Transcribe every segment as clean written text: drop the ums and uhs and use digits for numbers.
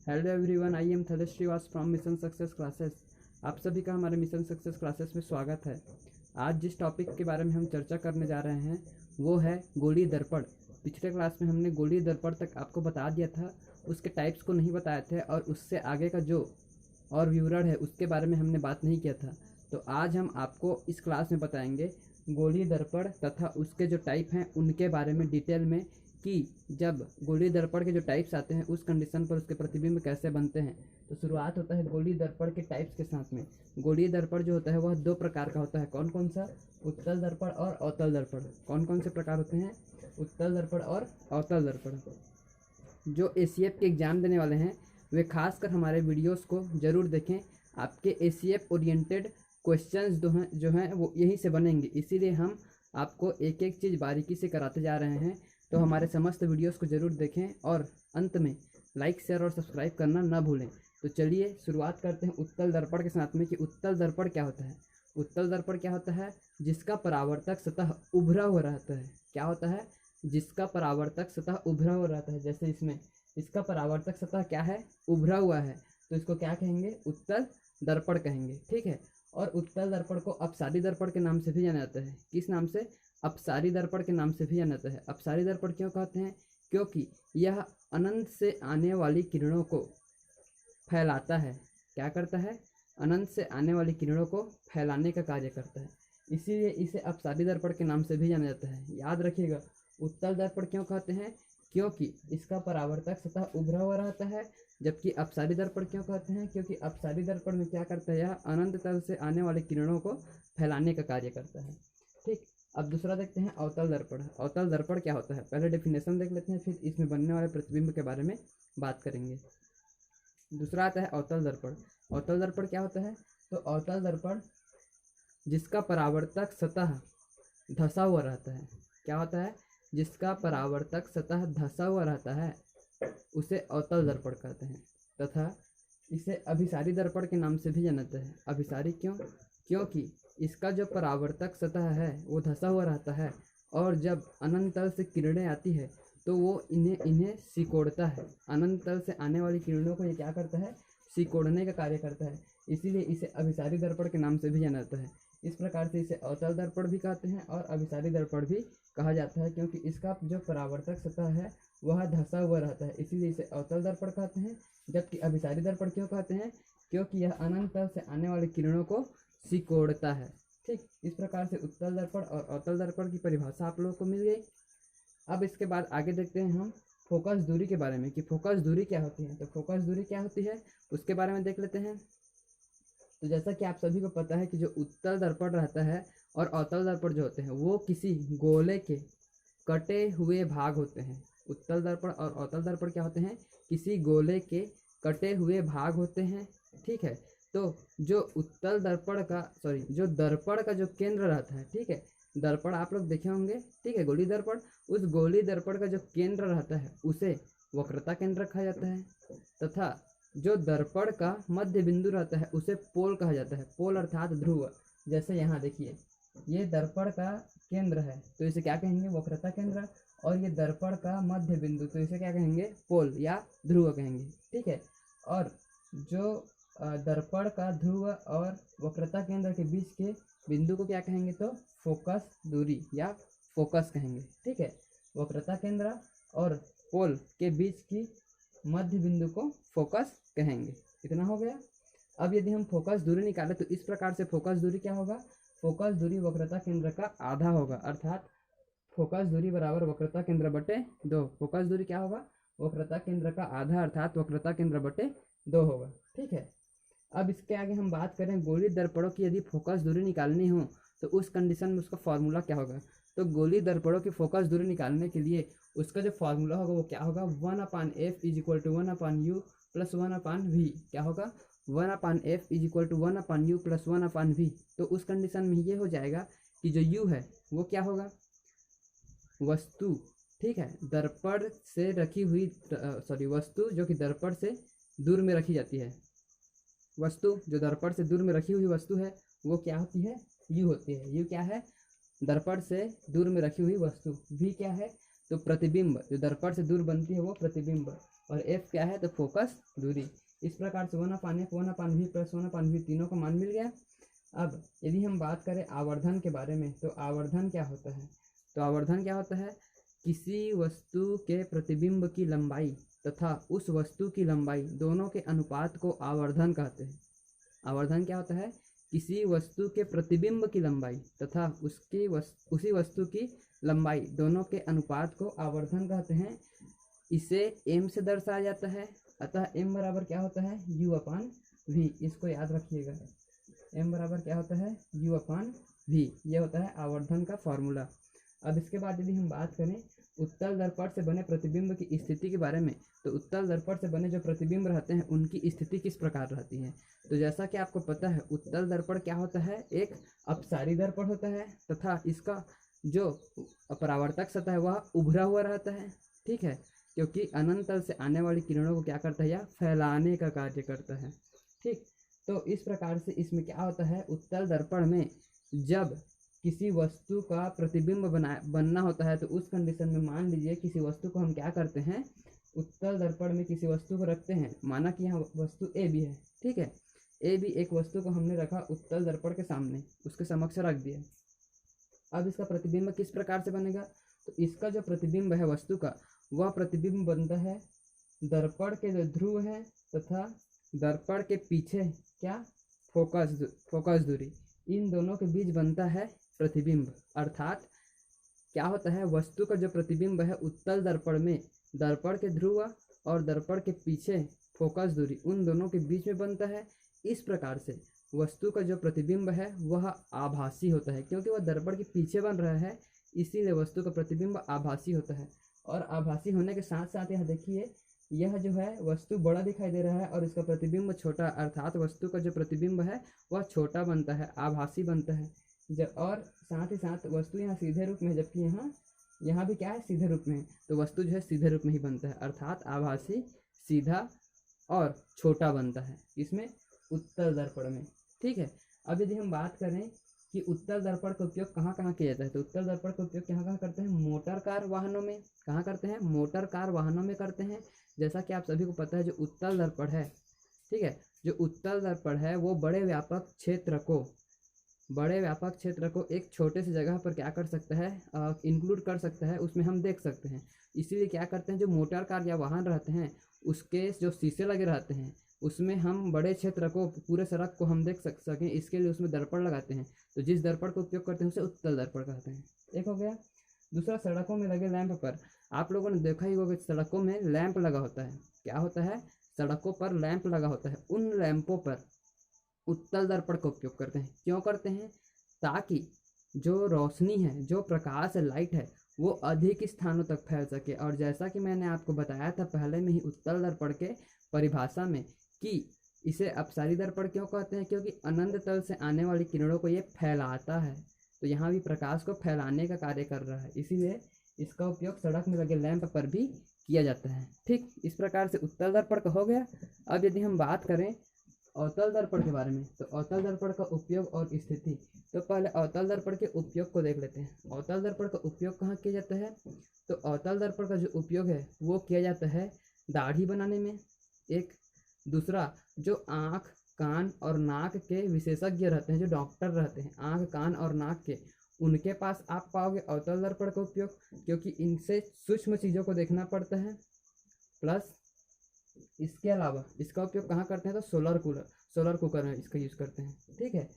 Hello everyone, I am थदर Shrivas from Mission Success Classes. आप सभी का हमारे मिशन सक्सेस क्लासेस में स्वागत है। आज जिस टॉपिक के बारे में हम चर्चा करने जा रहे हैं वो है गोलीय दर्पण। पिछले क्लास में हमने गोलीय दर्पण तक आपको बता दिया था, उसके टाइप्स को नहीं बताए थे और उससे आगे का जो और विवरण है उसके बारे में हमने बात नहीं किया था। तो आज हम आपको इस क्लास में बताएंगे गोलीय दर्पण तथा उसके जो टाइप हैं उनके बारे में डिटेल में, कि जब गोलीय दर्पण के जो टाइप्स आते हैं उस कंडीशन पर उसके प्रतिबिंब कैसे बनते हैं। तो शुरुआत होता है गोलीय दर्पण के टाइप्स के साथ में। गोलीय दर्पण जो होता है वह दो प्रकार का होता है। कौन कौन सा? उत्तल दर्पण और अवतल दर्पण। कौन कौन से प्रकार होते हैं? उत्तल दर्पण और अवतल दर्पण। जो एसीएफ के एग्ज़ाम देने वाले हैं वे खासकर हमारे वीडियोस को ज़रूर देखें। आपके एसीएफ ओरिएंटेड क्वेश्चंस जो हैं वो यहीं से बनेंगे, इसीलिए हम आपको एक एक चीज़ बारीकी से कराते जा रहे हैं। तो हमारे समस्त वीडियोस को ज़रूर देखें और अंत में लाइक, शेयर और सब्सक्राइब करना ना भूलें। तो चलिए शुरुआत करते हैं उत्तल दर्पण के साथ में कि उत्तल दर्पण क्या होता है। उत्तल दर्पण क्या होता है? जिसका परावर्तक सतह उभरा हुआ रहता है। क्या होता है? जिसका परावर्तक सतह उभरा हुआ रहता है। जैसे इसमें इसका परावर्तक सतह क्या है? उभरा हुआ है, तो इसको क्या कहेंगे? उत्तल दर्पण कहेंगे। ठीक है। और उत्तल दर्पण को अपसारी दर्पण के नाम से भी जाना जाता है। किस नाम से? अपसारी दर्पण के नाम से भी जाना जाता है। अपसारी दर्पण क्यों कहते हैं? क्योंकि यह अनंत से आने वाली किरणों को फैलाता है। क्या करता है? अनंत से आने वाली किरणों को फैलाने का कार्य करता है, इसीलिए इसे अपसारी दर्पण के नाम से भी जाना जाता है। याद रखिएगा, उत्तल दर्पण क्यों कहते हैं? क्योंकि इसका परावर्तक सतह उभरा हुआ रहता है। जबकि अपसारी दर्पण क्यों कहते हैं? क्योंकि अपसारी दर्पण में क्या करता है? यह अनंत तल से आने वाली किरणों को फैलाने का कार्य करता है। ठीक। अब दूसरा देखते हैं अवतल दर्पण। अवतल दर्पण क्या होता है? पहले डेफिनेशन देख लेते हैं, फिर इसमें बनने वाले प्रतिबिंब के बारे में बात करेंगे। दूसरा आता है अवतल दर्पण। अवतल दर्पण क्या होता है? तो अवतल दर्पण जिसका परावर्तक सतह धंसा हुआ रहता है। क्या होता है? जिसका परावर्तक सतह धंसा हुआ रहता है उसे अवतल दर्पण कहते हैं। तथा इसे अभिसारी दर्पण के नाम से भी जाना जाता है। अभिसारी क्यों? क्योंकि इसका जो परावर्तक सतह है वो धंसा हुआ रहता है और जब अनंत तल से किरणें आती है तो वो इन्हें सिकोड़ता है। अनंत तल से आने वाली किरणों को ये क्या करता है? सिकोड़ने का कार्य करता है, इसीलिए इसे अभिसारी दर्पण के नाम से भी जाना जाता है। इस प्रकार से इसे अवतल दर्पण भी कहते हैं और अभिसारी दर्पण भी कहा जाता है, क्योंकि इसका जो परावर्तक सतह है वह धंसा हुआ रहता है, इसीलिए इसे अवतल दर्पण कहते हैं। जबकि अभिसारी दर्पण क्यों कहते हैं? क्योंकि यह अनंत तल से आने वाली किरणों को सिकोड़ता है। ठीक। इस प्रकार से उत्तल दर्पण और अवतल दर्पण की परिभाषा आप लोगों को मिल गई। अब इसके बाद आगे देखते हैं हम फोकस दूरी के बारे में, कि फोकस दूरी क्या होती है। तो फोकस दूरी क्या होती है उसके बारे में देख लेते हैं। तो जैसा कि आप सभी को पता है कि जो उत्तल दर्पण रहता है और अवतल दर्पण जो होते हैं वो किसी गोले के कटे हुए भाग होते हैं। उत्तल दर्पण और अवतल दर्पण क्या होते हैं? किसी गोले के कटे हुए भाग होते हैं। ठीक है। तो जो उत्तल दर्पण का जो दर्पण का जो केंद्र रहता है, ठीक है, दर्पण आप लोग देखे होंगे, ठीक है, गोली दर्पण। उस गोली दर्पण का जो केंद्र रहता है उसे वक्रता केंद्र कहा जाता है। तथा जो दर्पण का मध्य बिंदु रहता है उसे पोल कहा जाता है। पोल अर्थात ध्रुव। जैसे यहाँ देखिए, ये दर्पण का केंद्र है तो इसे क्या कहेंगे? वक्रता केंद्र। और ये दर्पण का मध्य बिंदु, तो इसे क्या कहेंगे? पोल या ध्रुव कहेंगे। ठीक है। और जो दर्पण का ध्रुव और वक्रता केंद्र के बीच के बिंदु को क्या कहेंगे? तो फोकस दूरी या फोकस कहेंगे। ठीक है। वक्रता केंद्र और पोल के बीच की मध्य बिंदु को फोकस कहेंगे। इतना हो गया। अब यदि हम फोकस दूरी निकालें तो इस प्रकार से फोकस दूरी क्या होगा? फोकस दूरी वक्रता केंद्र का आधा होगा, अर्थात फोकस दूरी बराबर वक्रता केंद्र बटे 2। फोकस दूरी क्या होगा? वक्रता केंद्र का आधा, अर्थात वक्रता केंद्र बटे 2 होगा। ठीक है। अब इसके आगे हम बात करें गोली दर्पणों की यदि फोकस दूरी निकालनी हो तो उस कंडीशन में उसका फॉर्मूला क्या होगा। तो गोली दर्पणों की फोकस दूरी निकालने के लिए उसका जो फॉर्मूला होगा वो क्या होगा? 1/f = 1/u + 1/v। क्या होगा? 1/f = 1/u + 1/v। तो उस कंडीशन में ये हो जाएगा कि जो u है वो क्या होगा? वस्तु। ठीक है। दर्पण से रखी हुई वस्तु जो कि दर्पण से दूर में रखी जाती है। वस्तु जो दर्पण से दूर में रखी हुई वस्तु है वो क्या होती है? u होती है। u क्या है? दर्पण से दूर में रखी हुई वस्तु। v क्या है? तो प्रतिबिंब जो दर्पण से दूर बनती है वो प्रतिबिंब, और एफ क्या है तो फोकस दूरी। इस प्रकार से 1/f प्लस 1/v तीनों का मान मिल गया। अब यदि हम बात करें आवर्धन के बारे में, तो आवर्धन क्या होता है, तो आवर्धन क्या होता है, किसी वस्तु के प्रतिबिंब की लंबाई तथा उस वस्तु की लंबाई दोनों के अनुपात को आवर्धन कहते हैं। आवर्धन क्या होता है, किसी वस्तु के प्रतिबिंब की लंबाई तथा उसी वस्तु की लंबाई दोनों के अनुपात को आवर्धन कहते हैं। इसे m से दर्शाया जाता है, अतः m बराबर क्या होता है u/v, इसको याद रखिएगा। m बराबर क्या होता है u/v, ये होता है आवर्धन का फॉर्मूला। अब इसके बाद यदि हम बात करें उत्तल दर्पण से बने प्रतिबिंब की स्थिति के बारे में, तो उत्तल दर्पण से बने जो प्रतिबिंब रहते हैं उनकी स्थिति किस प्रकार रहती है। तो जैसा कि आपको पता है उत्तल दर्पण क्या होता है, एक अपसारी दर्पण होता है तथा इसका जो परावर्तक सतह है वह उभरा हुआ रहता है, ठीक है, क्योंकि अनंत तल से आने वाली किरणों को क्या करता है, या फैलाने का कार्य करता है, ठीक। तो इस प्रकार से इसमें क्या होता है, उत्तल दर्पण में जब किसी वस्तु का प्रतिबिंब बनना होता है तो उस कंडीशन में मान लीजिए किसी वस्तु को हम क्या करते हैं, उत्तल दर्पण में किसी वस्तु को रखते हैं, माना कि यहाँ वस्तु ए बी है, ठीक है, ए बी एक वस्तु को हमने रखा उत्तल दर्पण के सामने, उसके समक्ष रख दिया। अब इसका प्रतिबिंब किस प्रकार से बनेगा, तो इसका जो प्रतिबिंब है वस्तु का, वह प्रतिबिंब बनता है दर्पण के जो ध्रुव है तथा दर्पण के पीछे क्या फोकस दूरी, इन दोनों के बीच बनता है प्रतिबिंब। अर्थात क्या होता है, वस्तु का जो प्रतिबिंब है उत्तल दर्पण में दर्पण के ध्रुव और दर्पण के पीछे फोकस दूरी, उन दोनों के बीच में बनता है। इस प्रकार से वस्तु का जो प्रतिबिंब है वह आभासी होता है, क्योंकि वह दर्पण के पीछे बन रहा है, इसीलिए वस्तु का प्रतिबिंब आभासी होता है। और आभासी होने के साथ साथ यह देखिए, यह जो है वस्तु बड़ा दिखाई दे रहा है और इसका प्रतिबिंब छोटा, अर्थात वस्तु का जो प्रतिबिंब है वह छोटा बनता है, आभासी बनता है। और साथ ही साथ वस्तु यहाँ सीधे रूप में है, जबकि यहाँ भी क्या है, सीधे रूप में है, तो वस्तु जो है सीधे रूप में ही बनता है, अर्थात आभासी, सीधा और छोटा बनता है इसमें उत्तल दर्पण में, ठीक है। अब यदि हम बात करें कि उत्तल दर्पण का उपयोग कहाँ कहाँ किया जाता है, तो उत्तल दर्पण का उपयोग कहाँ कहाँ करते हैं, मोटर कार वाहनों में। कहाँ करते हैं, मोटर कार वाहनों में करते हैं। जैसा कि आप सभी को पता है जो उत्तल दर्पण है, ठीक है, जो उत्तल दर्पण है वो बड़े व्यापक क्षेत्र को एक छोटे से जगह पर क्या कर सकता है, इंक्लूड कर सकता है, उसमें हम देख सकते हैं। इसीलिए क्या करते हैं, जो मोटर कार या वाहन रहते हैं उसके जो शीशे लगे रहते हैं उसमें हम बड़े क्षेत्र को, पूरे सड़क को हम देख सकें, इसके लिए उसमें दर्पण लगाते हैं। तो जिस दर्पण का उपयोग करते हैं उसे उत्तल दर्पण कहते हैं। एक हो गया। दूसरा, सड़कों में लगे लैंप पर, आप लोगों ने देखा ही होगा सड़कों में लैंप लगा होता है। क्या होता है, सड़कों पर लैंप लगा होता है, उन लैंपों पर उत्तल दर्पण का उपयोग करते हैं। क्यों करते हैं, ताकि जो रोशनी है, जो प्रकाश लाइट है, वो अधिक स्थानों तक फैल सके। और जैसा कि मैंने आपको बताया था पहले में ही उत्तल दर्पण के परिभाषा में कि इसे अपसारी दर्पण क्यों कहते हैं, क्योंकि अनंत तल से आने वाली किरणों को ये फैलाता है। तो यहाँ भी प्रकाश को फैलाने का कार्य कर रहा है, इसीलिए इसका उपयोग सड़क में लगे लैंप पर भी किया जाता है, ठीक। इस प्रकार से उत्तल दर्पण का हो गया। अब यदि हम बात करें अवतल दर्पण के बारे में, तो अवतल दर्पण का उपयोग और स्थिति। तो पहले अवतल दर्पण के उपयोग को देख लेते हैं। अवतल दर्पण का उपयोग कहाँ किया जाता है, तो अवतल दर्पण का जो उपयोग है वो किया जाता है दाढ़ी बनाने में। एक दूसरा, जो आँख, कान और नाक के विशेषज्ञ रहते हैं, जो डॉक्टर रहते हैं आँख, कान और नाक के, उनके पास आप पाओगे अवतल दर्पण का उपयोग, क्योंकि इनसे सूक्ष्म चीज़ों को देखना पड़ता है। प्लस इसके अलावा इसका उपयोग कहाँ करते हैं, तो सोलर कुकर में इसका यूज़ करते हैं, ठीक है।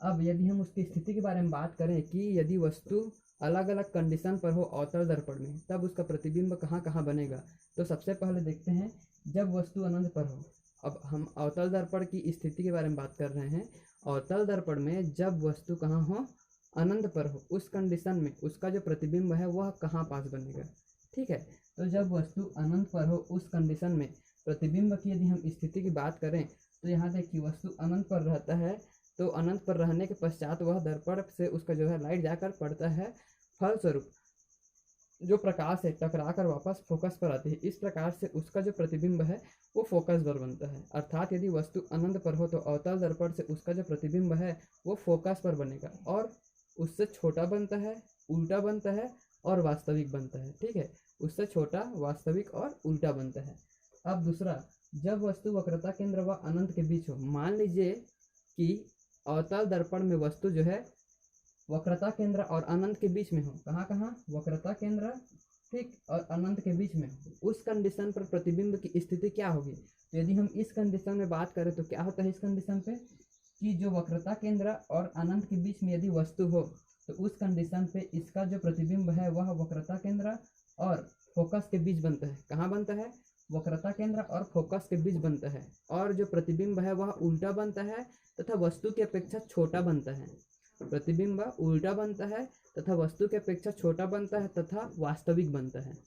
अब यदि हम उसकी स्थिति के बारे में बात करें कि यदि वस्तु अलग अलग कंडीशन पर हो अवतल दर्पण में, तब उसका प्रतिबिंब कहाँ कहाँ बनेगा। तो सबसे पहले देखते हैं जब वस्तु अनंत पर हो। अब हम अवतल दर्पण की स्थिति के बारे में बात कर रहे हैं। अवतल दर्पण में जब वस्तु कहाँ हो, अनंत पर हो, उस कंडीशन में उसका जो प्रतिबिंब है वह कहाँ पास बनेगा, ठीक है। तो जब वस्तु अनंत पर हो उस कंडीशन में प्रतिबिंब की यदि हम स्थिति की बात करें, तो यहाँ देखिए वस्तु अनंत पर रहता है, तो अनंत पर रहने के पश्चात वह दर्पण से उसका जो है लाइट जाकर पड़ता है, फलस्वरूप जो प्रकाश है टकरा कर वापस फोकस पर आती है। इस प्रकार से उसका जो प्रतिबिंब है वो फोकस पर बनता है। अर्थात यदि वस्तु अनंत पर हो तो अवतल दर्पण से उसका जो प्रतिबिंब है वो फोकस पर बनेगा और उससे छोटा बनता है, उल्टा बनता है और वास्तविक बनता है। ठीक है, उससे छोटा, वास्तविक और उल्टा बनता है। अब दूसरा, जब वस्तु वक्रता केंद्र व अनंत के बीच हो। मान लीजिए कि अवतल दर्पण में वस्तु जो है वक्रता केंद्र और अनंत के बीच में हो। कहाँ कहाँ? वक्रता केंद्र, ठीक, और अनंत के बीच में हो। उस कंडीशन पर प्रतिबिंब की स्थिति क्या होगी? तो यदि हम इस कंडीशन में बात करें तो क्या होता है इस कंडीशन पे कि जो वक्रता केंद्र और अनंत के बीच में यदि वस्तु हो तो उस कंडीशन पे इसका जो प्रतिबिंब है वह वक्रता केंद्र और फोकस के बीच बनता है। कहाँ बनता है? वक्रता केंद्र और फोकस के बीच बनता है। और जो प्रतिबिंब है वह उल्टा बनता है तथा वस्तु की अपेक्षा छोटा बनता है। प्रतिबिंब उल्टा बनता है तथा वस्तु की अपेक्षा छोटा बनता है तथा वास्तविक बनता है।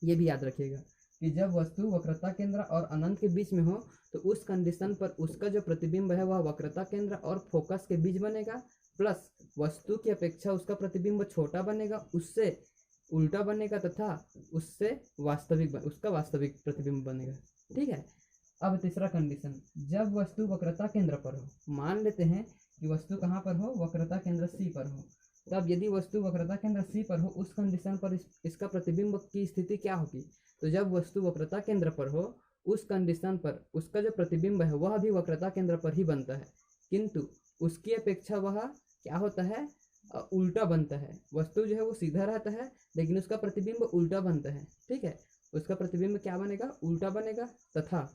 ये भी याद रखिएगा कि जब वस्तु वक्रता केंद्र और अनंत के बीच में हो तो उस कंडीशन पर उसका जो प्रतिबिंब है वह वक्रता केंद्र और फोकस के बीच बनेगा, प्लस वस्तु की अपेक्षा उसका प्रतिबिंब छोटा बनेगा, उससे उल्टा बनेगा तथा उससे उसका वास्तविक प्रतिबिंब बनेगा। ठीक है। अब तीसरा कंडीशन, जब वस्तु वक्रता केंद्र पर हो। मान लेते हैं कि वस्तु कहाँ पर हो? वक्रता केंद्र सी पर हो। तब यदि वस्तु वक्रता केंद्र सी पर हो उस कंडीशन पर इसका प्रतिबिंब की स्थिति क्या होगी? तो जब वस्तु वक्रता केंद्र पर हो उस कंडीशन पर उसका जो प्रतिबिंब है वह भी वक्रता केंद्र पर ही बनता है, किंतु उसकी अपेक्षा वह क्या होता है? उल्टा बनता है। वस्तु जो है वो सीधा रहता है लेकिन उसका प्रतिबिंब उल्टा बनता है। ठीक है, उसका प्रतिबिंब क्या बनेगा? उल्टा बनेगा तथा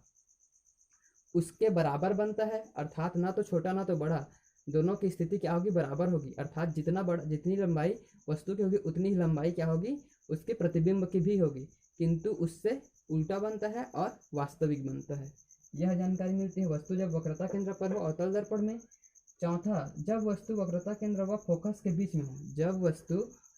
उसके बराबर बनता है, अर्थात ना तो छोटा ना तो बड़ा, दोनों की स्थिति क्या होगी? बराबर होगी। अर्थात जितना बड़ा, जितनी लंबाई वस्तु की होगी उतनी ही लंबाई क्या होगी? उसके प्रतिबिंब की भी होगी, किंतु उससे उल्टा बनता है और वास्तविक बनता है। यह जानकारी मिलती है वस्तु जब वक्रता केंद्र पर हो अवतल दर्पण में। चौथा, जब वस्तु वक्रता केंद्र व फोकस के बीच में हो। जब वस्तु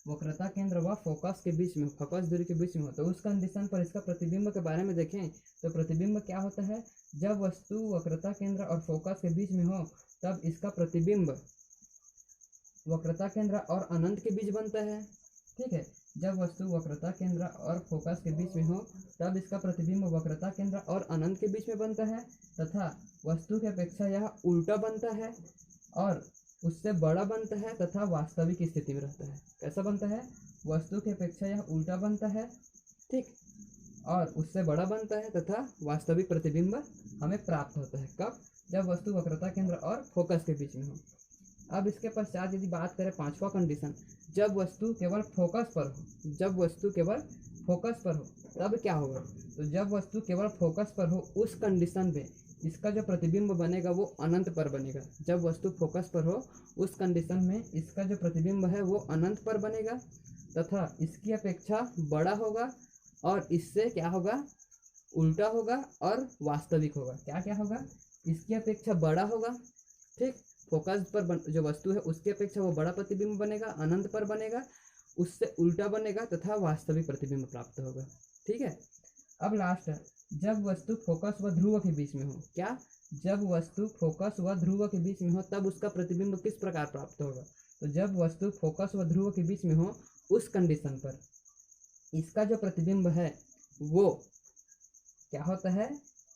वक्रता केंद्र व फोकस के बीच में, फोकस दूरी के बीच में हो तो उस कंडीशन पर इसका प्रतिबिंब के बारे में देखें तो प्रतिबिंब क्या होता है? जब वस्तु वक्रता केंद्र और फोकस के बीच में हो तब इसका प्रतिबिंब वक्रता केंद्र और अनंत के बीच बनता है। ठीक है, जब वस्तु वक्रता केंद्र और फोकस के बीच में हो तब इसका प्रतिबिंब वक्रता केंद्र और अनंत के बीच में बनता है तथा वस्तु की अपेक्षा यह उल्टा बनता है और उससे बड़ा बनता है तथा वास्तविक स्थिति में रहता है। कैसा बनता है? वस्तु की अपेक्षा यह उल्टा बनता है, ठीक, और उससे बड़ा बनता है तथा वास्तविक प्रतिबिंब हमें प्राप्त होता है। कब? जब वस्तु वक्रता केंद्र और फोकस के बीच में हो। अब इसके पश्चात यदि बात करें पांचवा कंडीशन, जब वस्तु केवल फोकस पर हो। जब वस्तु केवल फोकस पर हो तब क्या होगा? तो जब वस्तु केवल फोकस पर हो उस कंडीशन पे इसका जो प्रतिबिंब बनेगा वो अनंत पर बनेगा। जब वस्तु फोकस पर हो उस कंडीशन में इसका जो प्रतिबिंब है वो अनंत पर बनेगा तथा इसकी अपेक्षा बड़ा होगा और इससे क्या होगा? उल्टा होगा और वास्तविक होगा। क्या क्या होगा? इसकी अपेक्षा बड़ा होगा, ठीक, फोकस पर जो वस्तु है उसकी अपेक्षा वो बड़ा प्रतिबिंब बनेगा, अनंत पर बनेगा, उससे उल्टा बनेगा तथा वास्तविक प्रतिबिंब प्राप्त होगा। ठीक है। अब लास्ट, जब वस्तु फोकस व ध्रुव के बीच में हो। क्या? जब वस्तु फोकस व ध्रुव के बीच में हो तब उसका प्रतिबिंब किस प्रकार प्राप्त होगा? तो जब वस्तु फोकस व ध्रुव के बीच में हो उस कंडीशन पर इसका जो प्रतिबिंब है वो क्या होता है?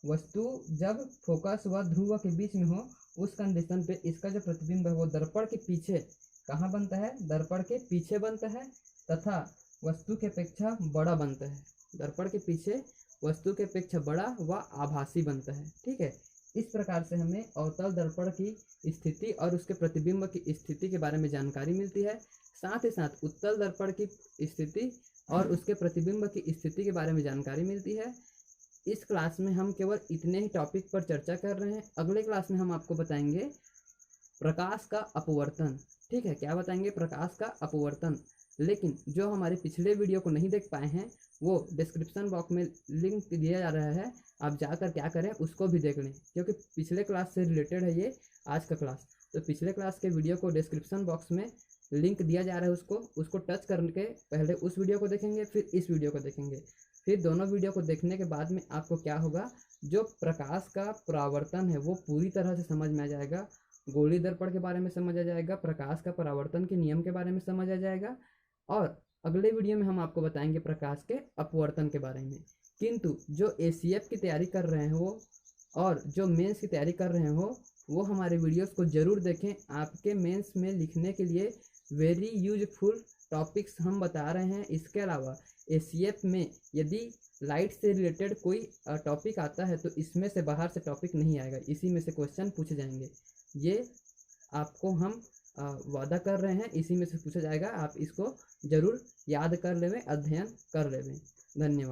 वस्तु जब फोकस व ध्रुव के बीच में हो उस कंडीशन पे इसका जो प्रतिबिंब है वो दर्पण के पीछे कहाँ बनता है? दर्पण के पीछे बनता है तथा वस्तु के अपेक्षा बड़ा बनता है। दर्पण के पीछे वस्तु के अपेक्षा बड़ा व आभासी बनता है। ठीक है, इस प्रकार से हमें अवतल दर्पण की स्थिति और उसके प्रतिबिंब की स्थिति के बारे में जानकारी मिलती है। साथ ही साथ उत्तल दर्पण की स्थिति और उसके प्रतिबिंब की स्थिति के बारे में जानकारी मिलती है। इस क्लास में हम केवल इतने ही टॉपिक पर चर्चा कर रहे हैं। अगले क्लास में हम आपको बताएंगे प्रकाश का अपवर्तन। ठीक है, क्या बताएंगे? प्रकाश का अपवर्तन। लेकिन जो हमारे पिछले वीडियो को नहीं देख पाए हैं वो डिस्क्रिप्शन बॉक्स में लिंक दिया जा रहा है, आप जाकर क्या करें उसको भी देख लें, क्योंकि पिछले क्लास से रिलेटेड है ये आज का क्लास। तो पिछले क्लास के वीडियो को डिस्क्रिप्शन बॉक्स में लिंक दिया जा रहा है, उसको टच करके पहले उस वीडियो को देखेंगे फिर इस वीडियो को देखेंगे। फिर दोनों वीडियो को देखने के बाद में आपको क्या होगा? जो प्रकाश का परावर्तन है वो पूरी तरह से समझ में आ जाएगा। गोलीय दर्पण के बारे में समझ आ जाएगा, प्रकाश का परावर्तन के नियम के बारे में समझ आ जाएगा और अगले वीडियो में हम आपको बताएंगे प्रकाश के अपवर्तन के बारे में। किंतु जो एसीएफ की तैयारी कर रहे हैं वो और जो मेंस की तैयारी कर रहे हो वो हमारे वीडियोस को ज़रूर देखें। आपके मेंस में लिखने के लिए वेरी यूजफुल टॉपिक्स हम बता रहे हैं। इसके अलावा एसीएफ में यदि लाइट से रिलेटेड कोई टॉपिक आता है तो इसमें से बाहर से टॉपिक नहीं आएगा, इसी में से क्वेश्चन पूछे जाएंगे। ये आपको हम वादा कर रहे हैं, इसी में से पूछा जाएगा। आप इसको जरूर याद कर लेवें, अध्ययन कर लेवें। धन्यवाद।